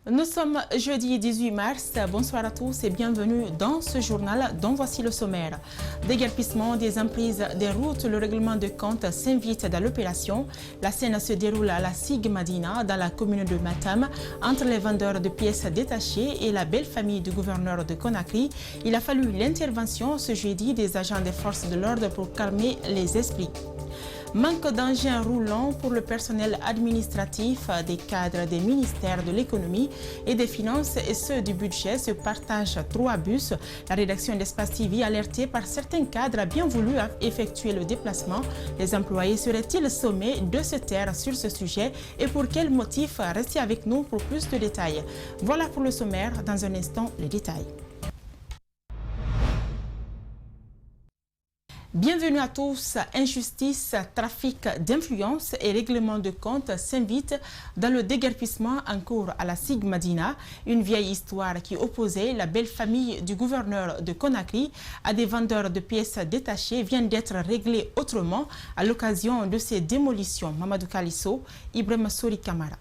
Nous sommes jeudi 18 mars. Bonsoir à tous et bienvenue dans ce journal dont voici le sommaire. Déguerpissement des emprises des routes, le règlement de compte s'invite dans l'opération. La scène se déroule à la SIG Madina dans la commune de Matam entre les vendeurs de pièces détachées et la belle famille du gouverneur de Conakry. Il a fallu l'intervention ce jeudi des agents des forces de l'ordre pour calmer les esprits. Manque d'engins roulants pour le personnel administratif des cadres des ministères de l'économie et des finances et ceux du budget se partagent 3 bus. La rédaction d'Espace TV alertée par certains cadres a bien voulu effectuer le déplacement. Les employés seraient-ils sommés de se taire sur ce sujet et pour quel motif? Restez avec nous pour plus de détails. Voilà pour le sommaire. Dans un instant, les détails. Bienvenue à tous. Injustice, trafic d'influence et règlement de compte s'invitent dans le déguerpissement en cours à la SIG Madina. Une vieille histoire qui opposait la belle famille du gouverneur de Conakry à des vendeurs de pièces détachées vient d'être réglée autrement à l'occasion de ces démolitions. Mamadou Kalisso, Ibrahim Sori Kamara.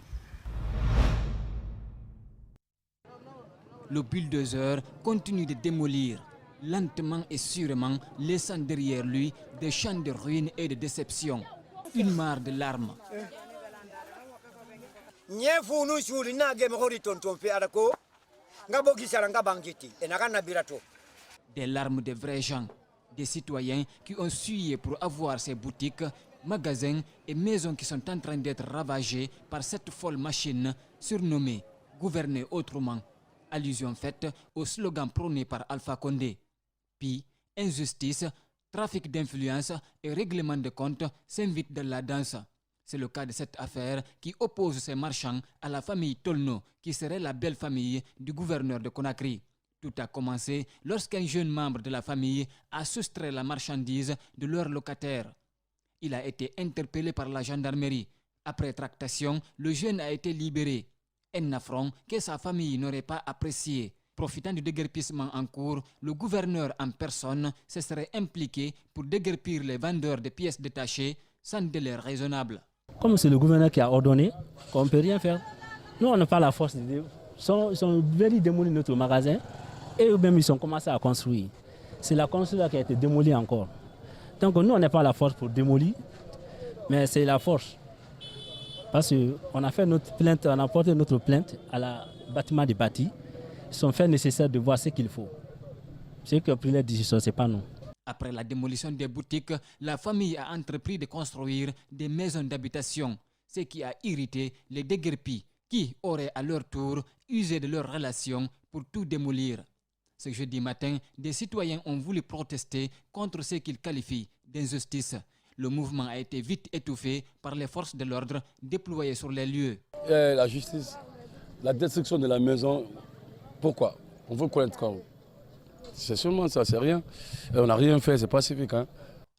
Le bulldozer continue de démolir lentement et sûrement, laissant derrière lui des champs de ruines et de déception, une mare de larmes. Des larmes de vrais gens, des citoyens qui ont sué pour avoir ces boutiques, magasins et maisons qui sont en train d'être ravagées par cette folle machine surnommée « Gouverner autrement », allusion faite au slogan prôné par Alpha Condé. Puis, injustice, trafic d'influence et règlement de compte s'invitent dans la danse. C'est le cas de cette affaire qui oppose ces marchands à la famille Tolno, qui serait la belle famille du gouverneur de Conakry. Tout a commencé lorsqu'un jeune membre de la famille a soustrait la marchandise de leur locataire. Il a été interpellé par la gendarmerie. Après tractation, le jeune a été libéré. Un affront que sa famille n'aurait pas apprécié. Profitant du déguerpissement en cours, le gouverneur en personne se serait impliqué pour déguerpir les vendeurs de pièces détachées sans délai raisonnable. Comme c'est le gouverneur qui a ordonné, on ne peut rien faire. Nous, on n'a pas la force de... Ils ont démoli notre magasin et eux-mêmes, ils ont commencé à construire. C'est la construction qui a été démolie encore. Donc nous, on n'a pas la force pour démolir, mais c'est la force. Parce qu'on a fait notre plainte, on a porté notre plainte à la bâtiment des bâtis. Ils sont faits nécessaires de voir ce qu'il faut. Ceux qui ont pris la décision, ce n'est pas nous. Après la démolition des boutiques, la famille a entrepris de construire des maisons d'habitation, ce qui a irrité les déguerpis qui auraient à leur tour usé de leurs relations pour tout démolir. Ce jeudi matin, des citoyens ont voulu protester contre ce qu'ils qualifient d'injustice. Le mouvement a été vite étouffé par les forces de l'ordre déployées sur les lieux. La justice, la destruction de la maison, pourquoi? On veut connaître quoi? C'est seulement ça, c'est rien. Et on n'a rien fait, c'est pacifique. Hein?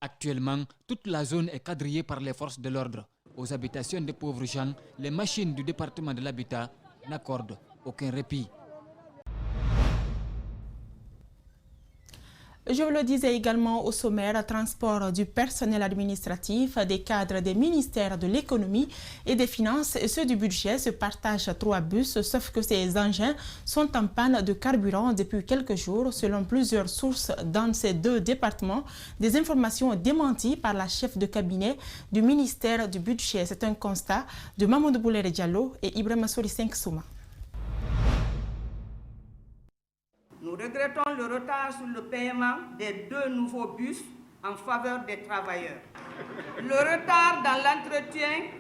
Actuellement, toute la zone est quadrillée par les forces de l'ordre. Aux habitations des pauvres gens, les machines du département de l'habitat n'accordent aucun répit. Je vous le disais également au sommaire, transport du personnel administratif, des cadres des ministères de l'économie et des finances et ceux du budget se partagent 3 bus, sauf que ces engins sont en panne de carburant depuis quelques jours, selon plusieurs sources dans ces 2 départements. Des informations démenties par la chef de cabinet du ministère du budget. C'est un constat de Mamadou Boulere Diallo et Ibrahim Sori Souma. Nous regrettons le retard sur le paiement des 2 nouveaux bus en faveur des travailleurs. Le retard dans l'entretien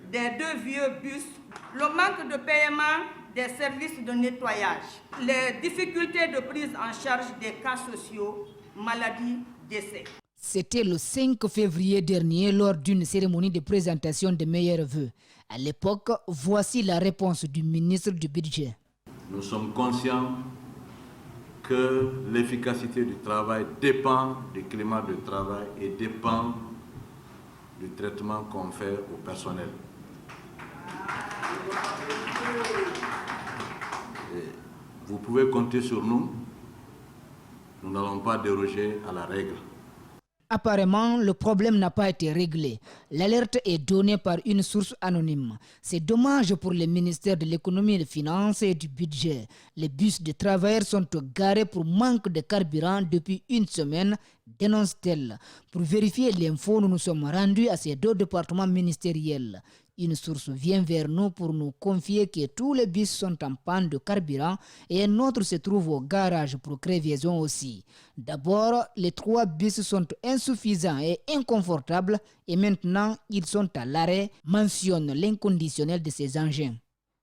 des 2 vieux bus, le manque de paiement des services de nettoyage, les difficultés de prise en charge des cas sociaux, maladies, décès. C'était le 5 février dernier lors d'une cérémonie de présentation des meilleurs vœux. À l'époque, voici la réponse du ministre du Budget. Nous sommes conscients que l'efficacité du travail dépend du climat de travail et dépend du traitement qu'on fait au personnel. Et vous pouvez compter sur nous, nous n'allons pas déroger à la règle. Apparemment, le problème n'a pas été réglé. L'alerte est donnée par une source anonyme. C'est dommage pour le ministère de l'économie, des finances et du budget. Les bus de travailleurs sont garés pour manque de carburant depuis une semaine, dénonce-t-elle. Pour vérifier l'info, nous nous sommes rendus à ces deux départements ministériels. Une source vient vers nous pour nous confier que tous les bus sont en panne de carburant et un autre se trouve au garage pour crevaison aussi. D'abord, les 3 bus sont insuffisants et inconfortables et maintenant ils sont à l'arrêt, mentionne l'inconditionnel de ces engins.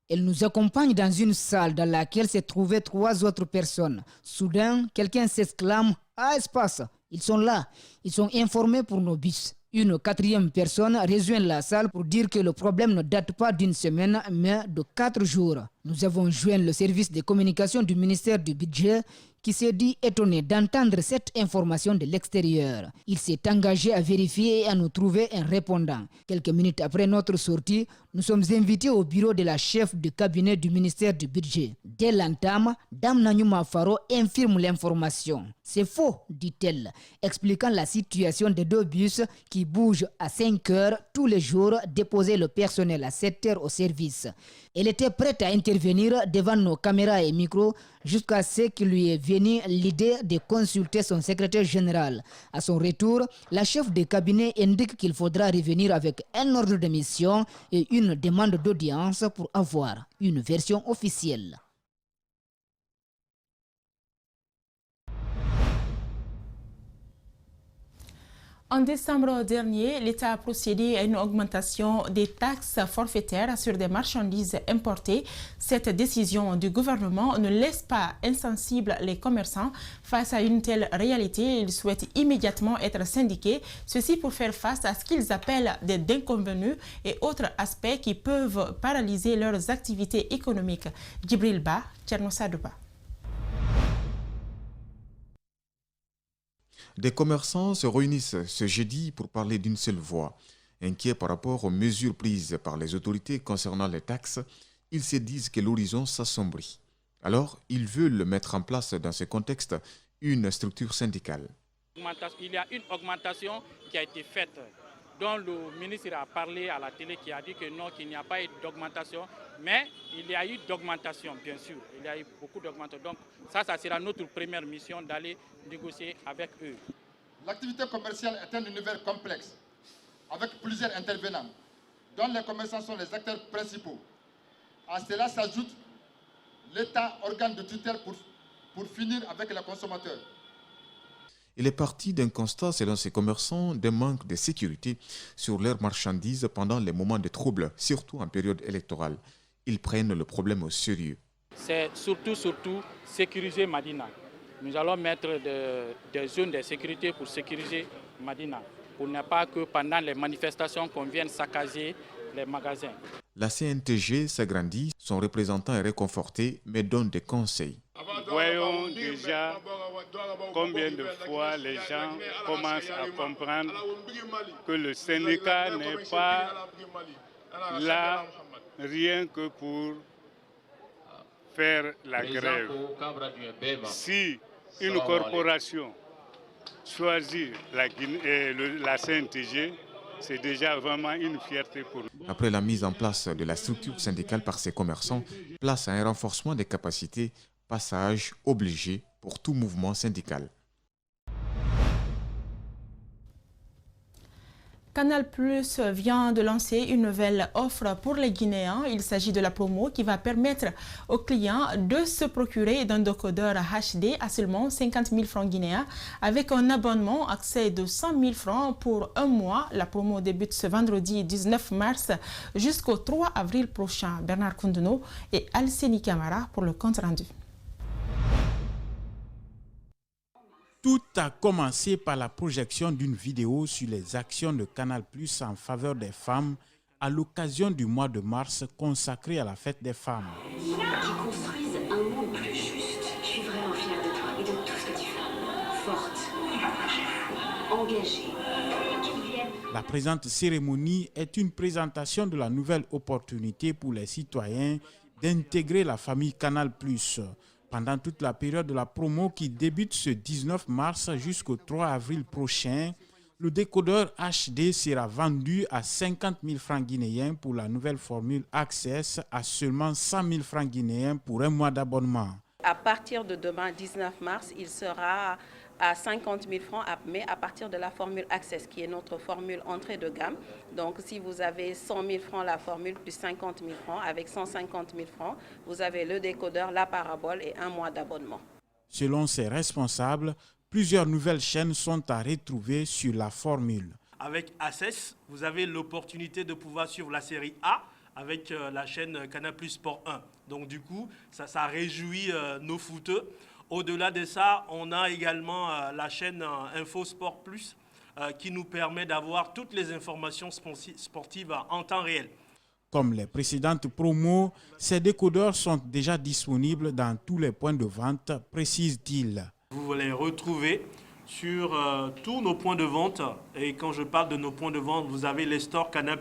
Elle nous accompagne dans une salle dans laquelle se trouvaient 3 autres personnes. Soudain, quelqu'un s'exclame « Ah, espace !» Ils sont là, ils sont informés pour nos bus. Une 4e personne rejoint la salle pour dire que le problème ne date pas d'une semaine, mais de 4 jours. Nous avons joint le service de communication du ministère du Budget qui s'est dit étonné d'entendre cette information de l'extérieur. Il s'est engagé à vérifier et à nous trouver un répondant. Quelques minutes après notre sortie, nous sommes invités au bureau de la chef de cabinet du ministère du Budget. Dès l'entame, Dame Nanyuma Faro infirme l'information. C'est faux, dit-elle, expliquant la situation des 2 bus qui bougent à 5 heures tous les jours, déposer le personnel à 7 heures au service. Elle était prête à intervenir devant nos caméras et micros jusqu'à ce qu'il lui est venu l'idée de consulter son secrétaire général. À son retour, la chef de cabinet indique qu'il faudra revenir avec un ordre de mission et une demande d'audience pour avoir une version officielle. En décembre dernier, l'État a procédé à une augmentation des taxes forfaitaires sur des marchandises importées. Cette décision du gouvernement ne laisse pas insensibles les commerçants face à une telle réalité. Ils souhaitent immédiatement être syndiqués, ceci pour faire face à ce qu'ils appellent des inconvenus et autres aspects qui peuvent paralyser leurs activités économiques. Djibril Ba, Tcherno Sadouba. Des commerçants se réunissent ce jeudi pour parler d'une seule voix. Inquiets par rapport aux mesures prises par les autorités concernant les taxes, ils se disent que l'horizon s'assombrit. Alors, ils veulent mettre en place dans ce contexte une structure syndicale. Il y a une augmentation qui a été faite, dont le ministre a parlé à la télé, qui a dit que non, qu'il n'y a pas eu d'augmentation, mais il y a eu d'augmentation, bien sûr. Il y a eu beaucoup d'augmentation. Donc ça sera notre première mission d'aller négocier avec eux. L'activité commerciale est un univers complexe, avec plusieurs intervenants, dont les commerçants sont les acteurs principaux. À cela s'ajoute l'État, organe de tutelle pour finir avec les consommateurs. Il est parti d'un constat, selon ces commerçants, d'un manque de sécurité sur leurs marchandises pendant les moments de trouble, surtout en période électorale. Ils prennent le problème au sérieux. C'est surtout sécuriser Madina. Nous allons mettre des zones de sécurité pour sécuriser Madina, pour ne pas que pendant les manifestations qu'on vienne saccager les magasins. La CNTG s'agrandit, son représentant est réconforté, mais donne des conseils. Voyons déjà combien de fois les gens commencent à comprendre que le syndicat n'est pas là rien que pour faire la grève. Si une corporation choisit la CNTG, c'est déjà vraiment une fierté pour nous. Après la mise en place de la structure syndicale par ces commerçants, place à un renforcement des capacités, passage obligé pour tout mouvement syndical. Canal Plus vient de lancer une nouvelle offre pour les Guinéens. Il s'agit de la promo qui va permettre aux clients de se procurer d'un décodeur HD à seulement 50 000 francs guinéens avec un abonnement accès de 100 000 francs pour un mois. La promo débute ce vendredi 19 mars jusqu'au 3 avril prochain. Bernard Koundouno et Alceni Camara pour le compte rendu. Tout a commencé par la projection d'une vidéo sur les actions de Canal+ en faveur des femmes à l'occasion du mois de mars consacré à la fête des femmes. Qui construisent un monde plus juste. Je suis vraiment fière de toi et de tout ce que tu fais. Forte, engagée. La présente cérémonie est une présentation de la nouvelle opportunité pour les citoyens d'intégrer la famille Canal+. Pendant toute la période de la promo qui débute ce 19 mars jusqu'au 3 avril prochain, Le décodeur HD sera vendu à 50 000 francs guinéens pour la nouvelle formule Access, à seulement 100 000 francs guinéens pour un mois d'abonnement. À partir de demain, 19 mars, il sera à 50 000 francs, mais à partir de la formule Access, qui est notre formule entrée de gamme. Donc, si vous avez 100 000 francs la formule, plus 50 000 francs, avec 150 000 francs, vous avez le décodeur, la parabole et un mois d'abonnement. Selon ses responsables, plusieurs nouvelles chaînes sont à retrouver sur la formule. Avec Access, vous avez l'opportunité de pouvoir suivre la série A avec la chaîne Canal+ Sport 1. Donc du coup, ça réjouit nos footeux. Au-delà de ça, on a également la chaîne Info Sport Plus qui nous permet d'avoir toutes les informations sportives en temps réel. Comme les précédentes promos, ces décodeurs sont déjà disponibles dans tous les points de vente, précise-t-il. Vous les retrouvez sur tous nos points de vente. Et quand je parle de nos points de vente, vous avez les stores Canal+,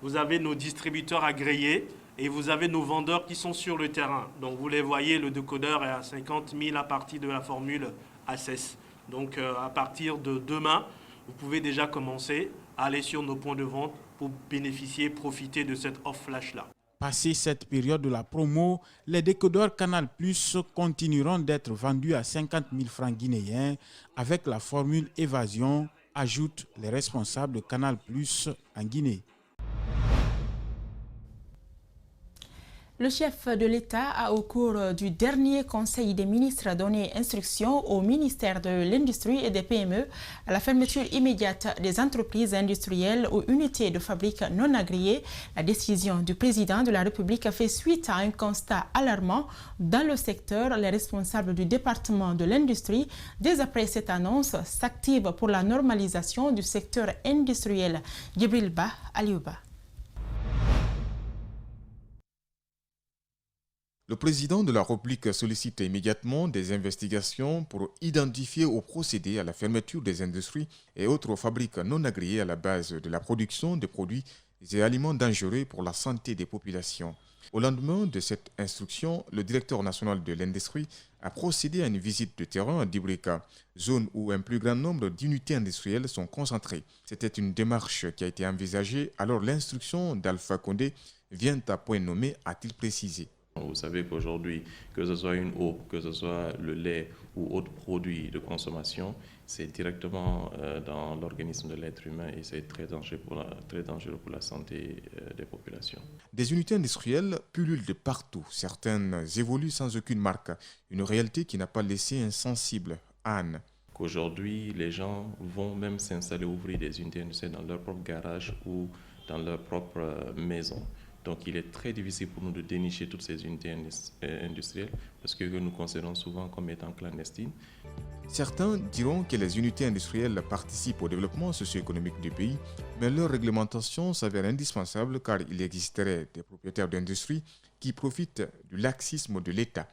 vous avez nos distributeurs agréés et vous avez nos vendeurs qui sont sur le terrain. Donc vous les voyez, le décodeur est à 50 000 à partir de la formule Access. Donc à partir de demain, vous pouvez déjà commencer à aller sur nos points de vente pour bénéficier, profiter de cette offre flash-là. Passé cette période de la promo, les décodeurs Canal+ continueront d'être vendus à 50 000 francs guinéens avec la formule Évasion, ajoutent les responsables de Canal+ en Guinée. Le chef de l'État a, au cours du dernier Conseil des ministres, donné instruction au ministère de l'Industrie et des PME à la fermeture immédiate des entreprises industrielles ou unités de fabrique non agréées. La décision du président de la République fait suite à un constat alarmant dans le secteur. Les responsables du département de l'industrie, dès après cette annonce, s'activent pour la normalisation du secteur industriel. Djibril Ba, Aliouba. Le président de la République sollicite immédiatement des investigations pour identifier ou procéder à la fermeture des industries et autres fabriques non agréées à la base de la production de produits et aliments dangereux pour la santé des populations. Au lendemain de cette instruction, le directeur national de l'industrie a procédé à une visite de terrain à Dibrika, zone où un plus grand nombre d'unités industrielles sont concentrées. C'était une démarche qui a été envisagée, alors l'instruction d'Alpha Condé vient à point nommé, a-t-il précisé. Vous savez qu'aujourd'hui, que ce soit une eau, que ce soit le lait ou autres produits de consommation, c'est directement dans l'organisme de l'être humain et c'est très dangereux pour la santé des populations. Des unités industrielles pullulent de partout. Certaines évoluent sans aucune marque. Une réalité qui n'a pas laissé insensible. Anne. Qu'aujourd'hui, les gens vont même s'installer, ouvrir des unités industrielles dans leur propre garage ou dans leur propre maison. Donc il est très difficile pour nous de dénicher toutes ces unités industrielles parce que nous considérons souvent comme étant clandestines. Certains diront que les unités industrielles participent au développement socio-économique du pays, mais leur réglementation s'avère indispensable car il existerait des propriétaires d'industries qui profitent du laxisme de l'État.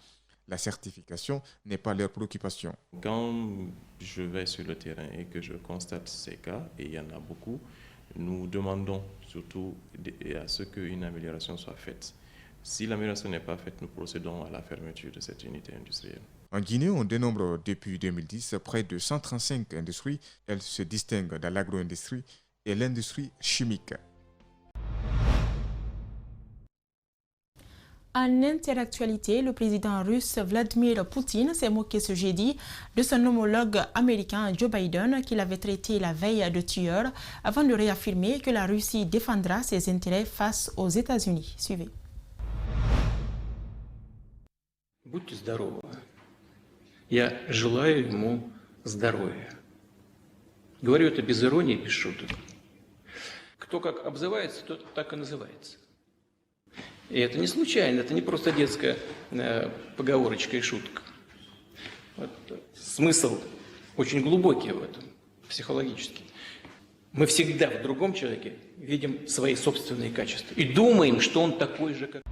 La certification n'est pas leur préoccupation. Quand je vais sur le terrain et que je constate ces cas, et il y en a beaucoup, nous demandons surtout à ce qu'une amélioration soit faite. Si l'amélioration n'est pas faite, nous procédons à la fermeture de cette unité industrielle. En Guinée, on dénombre depuis 2010 près de 135 industries. Elles se distinguent dans l'agro-industrie et l'industrie chimique. En interactualité, le président russe Vladimir Poutine s'est moqué ce jeudi de son homologue américain Joe Biden qu'il avait traité la veille de tueur avant de réaffirmer que la Russie défendra ses intérêts face aux États-Unis. Suivez. Будьте здоровы. Я желаю ему здоровья. Говорю это без иронии, без шуток. Кто как обзывается, тот так и называется. И это не случайно, это не просто детская поговорочка и шутка. Вот, смысл очень глубокий в этом, психологический. Мы всегда в другом человеке видим свои собственные качества и думаем, что он такой же, как...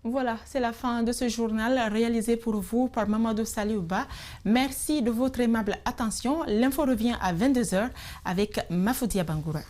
Voilà, c'est la fin de ce journal réalisé pour vous par Mamadou Saliouba. Merci de votre aimable attention. L'info revient à 22h avec Mafoudia Bangoura.